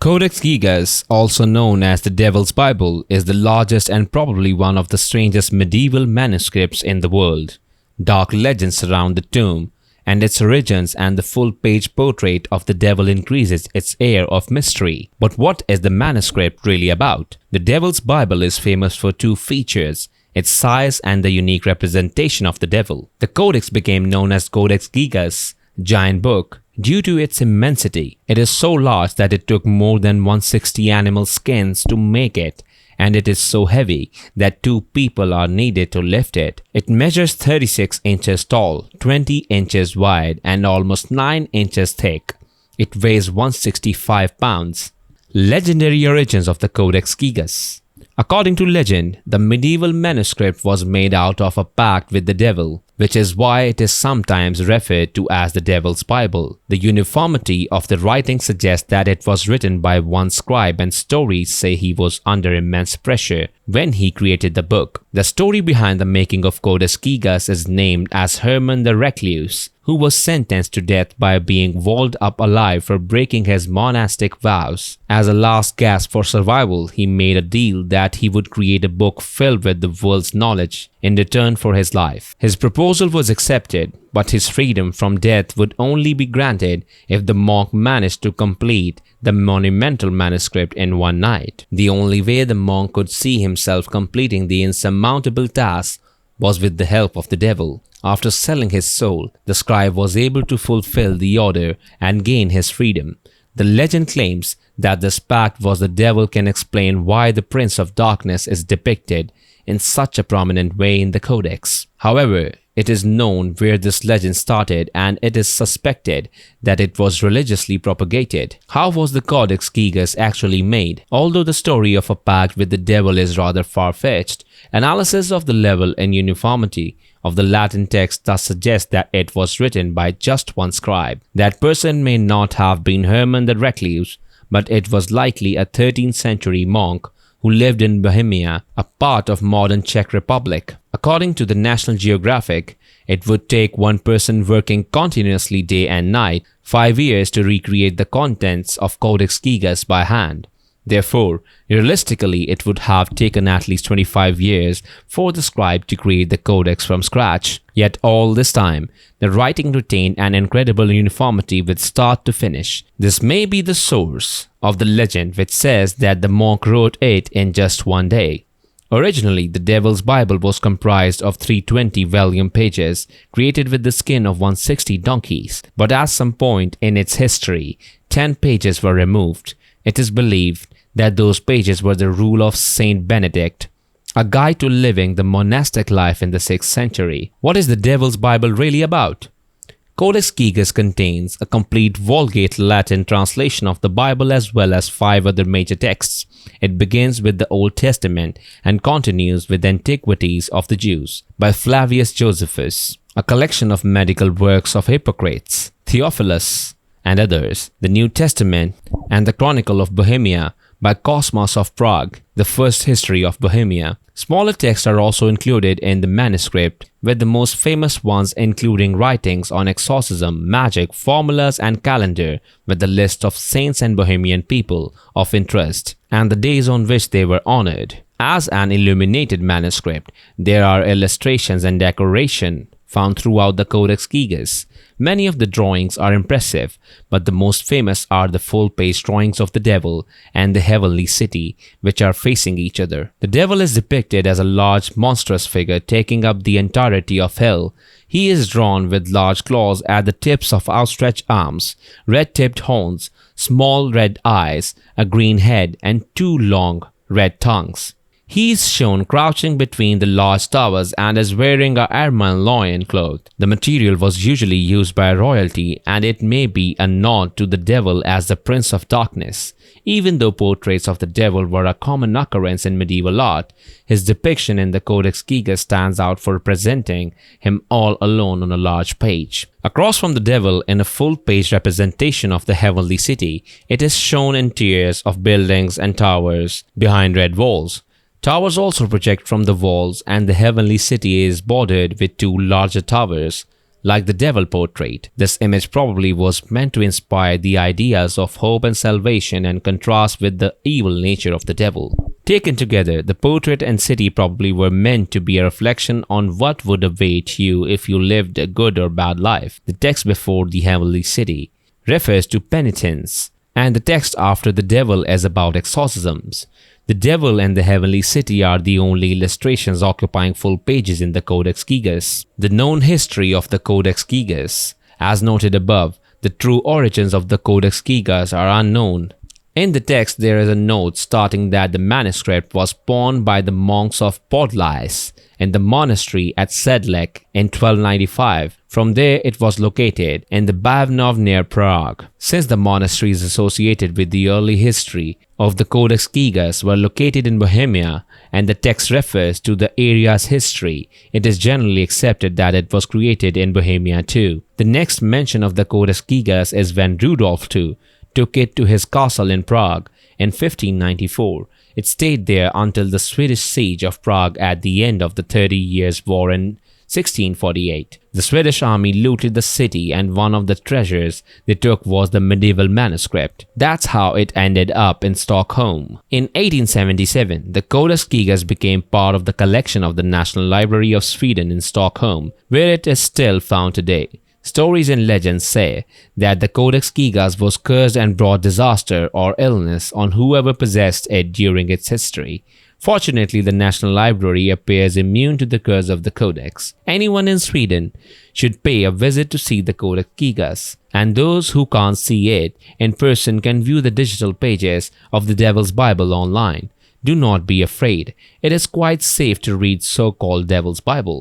Codex Gigas, also known as the Devil's Bible, is the largest and probably one of the strangest medieval manuscripts in the world. Dark legends surround the tome, and its origins and the full-page portrait of the devil increases its air of mystery. But what is the manuscript really about? The Devil's Bible is famous for two features: its size and the unique representation of the devil. The codex became known as Codex Gigas, giant book, due to its immensity. It is so large that it took more than 160 animal skins to make it, and it is so heavy that 2 people are needed to lift it. It measures 36 inches tall, 20 inches wide, and almost 9 inches thick. It weighs 165 pounds. Legendary origins of the Codex Gigas. According to legend, the medieval manuscript was made out of a pact with the devil, which is why it is sometimes referred to as the Devil's Bible. The uniformity of the writing suggests that it was written by one scribe, and stories say he was under immense pressure when he created the book. The story behind the making of Codex Gigas is named as Herman the Recluse, who was sentenced to death by being walled up alive for breaking his monastic vows. As a last gasp for survival, he made a deal that he would create a book filled with the world's knowledge in return for his life. His proposal was accepted, but his freedom from death would only be granted if the monk managed to complete the monumental manuscript in one night. The only way the monk could see himself completing the insurmountable task was with the help of the devil. After selling his soul, the scribe was able to fulfill the order and gain his freedom. The legend claims that this pact was the devil can explain why the Prince of Darkness is depicted in such a prominent way in the Codex. However, it is known where this legend started, and it is suspected that it was religiously propagated. How was the Codex Gigas actually made? Although the story of a pact with the devil is rather far-fetched, analysis of the level and uniformity of the Latin text thus suggests that it was written by just one scribe. That person may not have been Herman the Recluse, but it was likely a 13th century monk who lived in Bohemia, a part of modern Czech Republic. According to the National Geographic, it would take one person working continuously day and night 5 years to recreate the contents of Codex Gigas by hand. Therefore, realistically, it would have taken at least 25 years for the scribe to create the codex from scratch. Yet all this time, the writing retained an incredible uniformity with start to finish. This may be the source of the legend which says that the monk wrote it in just one day. Originally, the Devil's Bible was comprised of 320 vellum pages created with the skin of 160 donkeys, but at some point in its history, 10 pages were removed. It is believed that those pages were the rule of Saint Benedict, a guide to living the monastic life in the 6th century. What is the Devil's Bible really about? Codex Gigas contains a complete Vulgate Latin translation of the Bible as well as 5 other major texts. It begins with the Old Testament and continues with the Antiquities of the Jews by Flavius Josephus, a collection of medical works of Hippocrates, Theophilus, and others, the New Testament, and the Chronicle of Bohemia by Cosmas of Prague, the first history of Bohemia. Smaller texts are also included in the manuscript, with the most famous ones including writings on exorcism, magic, formulas, and calendar, with the list of saints and Bohemian people of interest, and the days on which they were honored. As an illuminated manuscript, there are illustrations and decoration found throughout the Codex Gigas. Many of the drawings are impressive, but the most famous are the full-page drawings of the devil and the heavenly city, which are facing each other. The devil is depicted as a large, monstrous figure taking up the entirety of hell. He is drawn with large claws at the tips of outstretched arms, red-tipped horns, small red eyes, a green head, and 2 long red tongues. He is shown crouching between the large towers and is wearing a ermine loin cloth. The material was usually used by royalty, and it may be a nod to the devil as the Prince of Darkness. Even though portraits of the devil were a common occurrence in medieval art, his depiction in the Codex Gigas stands out for presenting him all alone on a large page. Across from the devil, in a full-page representation of the heavenly city, it is shown in tiers of buildings and towers behind red walls. Towers also project from the walls, and the heavenly city is bordered with 2 larger towers. like the devil portrait. This image probably was meant to inspire the ideas of hope and salvation and contrast with the evil nature of the devil. Taken together, the portrait and city probably were meant to be a reflection on what would await you if you lived a good or bad life. The text before the heavenly city refers to penitence, and the text after the devil is about exorcisms. The devil and the heavenly city are the only illustrations occupying full pages in the Codex Gigas. The known history of the Codex Gigas. As noted above, the true origins of the Codex Gigas are unknown. In the text, there is a note stating that the manuscript was pawned by the monks of Podlais in the monastery at Sedlec in 1295. From there, it was located in the Bavnov near Prague. Since the monasteries associated with the early history of the Codex Gigas were located in Bohemia and the text refers to the area's history, it is generally accepted that it was created in Bohemia too. The next mention of the Codex Gigas is when Rudolf II took it to his castle in Prague in 1594. It stayed there until the Swedish siege of Prague at the end of the 30 Years' War in 1648. The Swedish army looted the city and one of the treasures they took was the medieval manuscript. That's how it ended up in Stockholm. In 1877, the Codex Gigas became part of the collection of the National Library of Sweden in Stockholm, where it is still found today. Stories and legends say that the Codex Gigas was cursed and brought disaster or illness on whoever possessed it during its history. Fortunately, the National Library appears immune to the curse of the Codex. Anyone in Sweden should pay a visit to see the Codex Gigas, and those who can't see it in person can view the digital pages of the Devil's Bible online. Do not be afraid. It is quite safe to read so-called Devil's Bible.